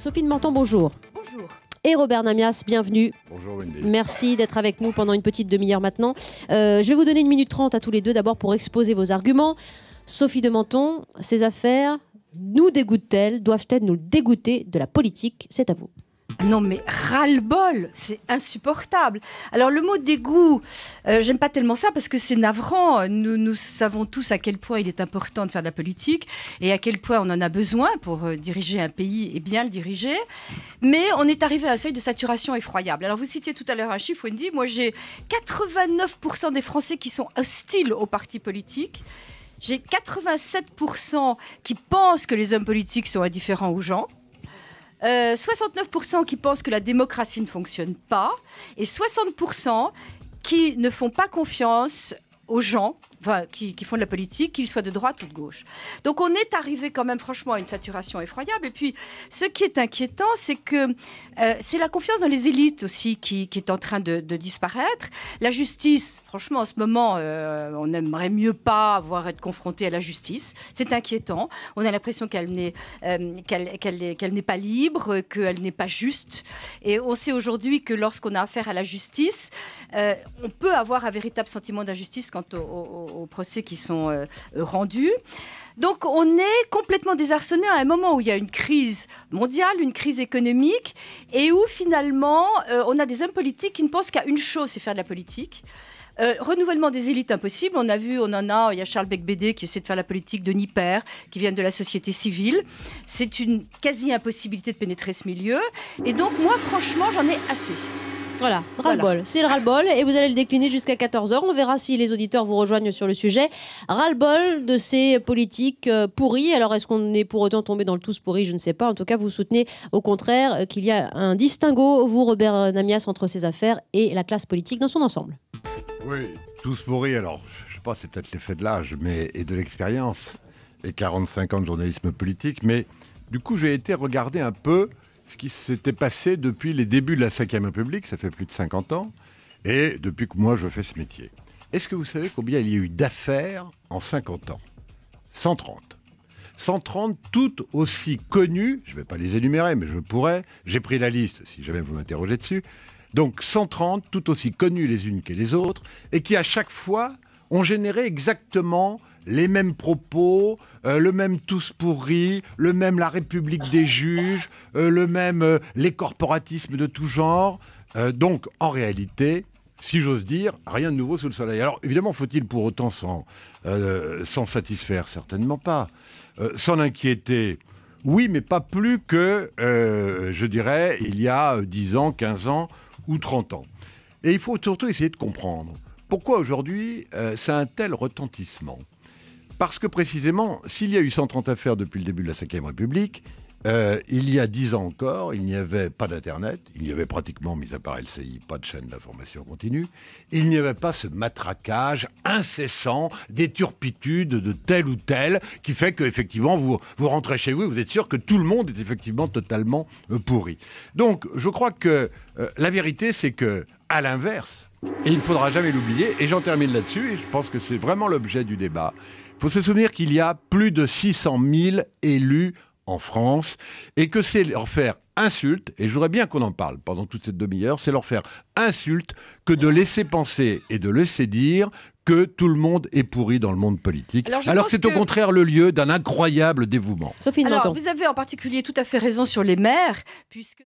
Sophie de Menton, bonjour. Bonjour. Et Robert Namias, bienvenue. Bonjour Wendy. Merci d'être avec nous pendant une petite demi-heure maintenant. Je vais vous donner 1 minute 30 à tous les deux, d'abord pour exposer vos arguments. Sophie de Menton, ces affaires nous dégoûtent-elles, doivent-elles nous dégoûter de la politique? C'est à vous. Non mais ras-le-bol, c'est insupportable. Alors le mot dégoût, j'aime pas tellement ça parce que c'est navrant. Nous savons tous à quel point il est important de faire de la politique et à quel point on en a besoin pour diriger un pays et bien le diriger. Mais on est arrivé à un seuil de saturation effroyable. Alors vous citiez tout à l'heure un chiffre, Wendy. Moi j'ai 89% des Français qui sont hostiles aux partis politiques. J'ai 87% qui pensent que les hommes politiques sont indifférents aux gens. 69% qui pensent que la démocratie ne fonctionne pas et 60% qui ne font pas confiance aux gens qui font de la politique, qu'ils soient de droite ou de gauche. Donc on est arrivé quand même franchement à une saturation effroyable. Et puis ce qui est inquiétant, c'est que c'est la confiance dans les élites aussi qui est en train de disparaître. La justice, franchement en ce moment, on n'aimerait mieux pas être confronté à la justice. C'est inquiétant. On a l'impression qu'elle n'est pas libre, qu'elle n'est pas juste. Et on sait aujourd'hui que lorsqu'on a affaire à la justice, on peut avoir un véritable sentiment d'injustice quant aux procès qui sont rendus. Donc on est complètement désarçonné à un moment où il y a une crise mondiale, une crise économique, et où finalement on a des hommes politiques qui ne pensent qu'à une chose, c'est faire de la politique. Renouvellement des élites impossible. Il y a Charles Becbédé qui essaie de faire la politique, Denis Père, qui viennent de la société civile. C'est une quasi-impossibilité de pénétrer ce milieu. Et donc moi, franchement, j'en ai assez. Voilà, ras-le-bol. C'est le ras-le-bol et vous allez le décliner jusqu'à 14h. On verra si les auditeurs vous rejoignent sur le sujet. Ras-le-bol de ces politiques pourries. Alors, est-ce qu'on est pour autant tombé dans le tous pourri? Je ne sais pas. En tout cas, vous soutenez au contraire qu'il y a un distinguo, vous, Robert Namias, entre ces affaires et la classe politique dans son ensemble. Oui, tous pourris. Alors, je sais pas, c'est peut-être l'effet de l'âge et de l'expérience et 45 ans de journalisme politique. Mais du coup, j'ai été regarder un peu ce qui s'était passé depuis les débuts de la Ve République, ça fait plus de 50 ans, et depuis que moi je fais ce métier. Est-ce que vous savez combien il y a eu d'affaires en 50 ans? 130. 130 toutes aussi connues, je ne vais pas les énumérer, mais je pourrais, j'ai pris la liste si jamais vous m'interrogez dessus, donc 130 toutes aussi connues les unes que les autres, et qui à chaque fois ont généré exactement les mêmes propos, le même tous pourris, le même la République des juges, le même les corporatismes de tout genre. Donc, en réalité, si j'ose dire, rien de nouveau sous le soleil. Alors, évidemment, faut-il pour autant s'en satisfaire? Certainement pas. S'en inquiéter? Oui, mais pas plus que, je dirais, il y a 10 ans, 15 ans ou 30 ans. Et il faut surtout essayer de comprendre pourquoi aujourd'hui ça a un tel retentissement. Parce que précisément, s'il y a eu 130 affaires depuis le début de la Ve République, il y a 10 ans encore, il n'y avait pas d'Internet, il n'y avait pratiquement, mis à part LCI, pas de chaîne d'information continue, il n'y avait pas ce matraquage incessant des turpitudes de tel ou tel, qui fait qu'effectivement, vous rentrez chez vous et vous êtes sûr que tout le monde est effectivement totalement pourri. Donc, je crois que la vérité, c'est que, à l'inverse, et il ne faudra jamais l'oublier, et j'en termine là-dessus, et je pense que c'est vraiment l'objet du débat, il faut se souvenir qu'il y a plus de 600 000 élus en France, et que c'est leur faire insulte, et je voudrais bien qu'on en parle pendant toute cette demi-heure, c'est leur faire insulte que de laisser penser et de laisser dire que tout le monde est pourri dans le monde politique. Alors c'est au contraire le lieu d'un incroyable dévouement. Sophie de Menton. Alors vous avez en particulier tout à fait raison sur les maires, puisque...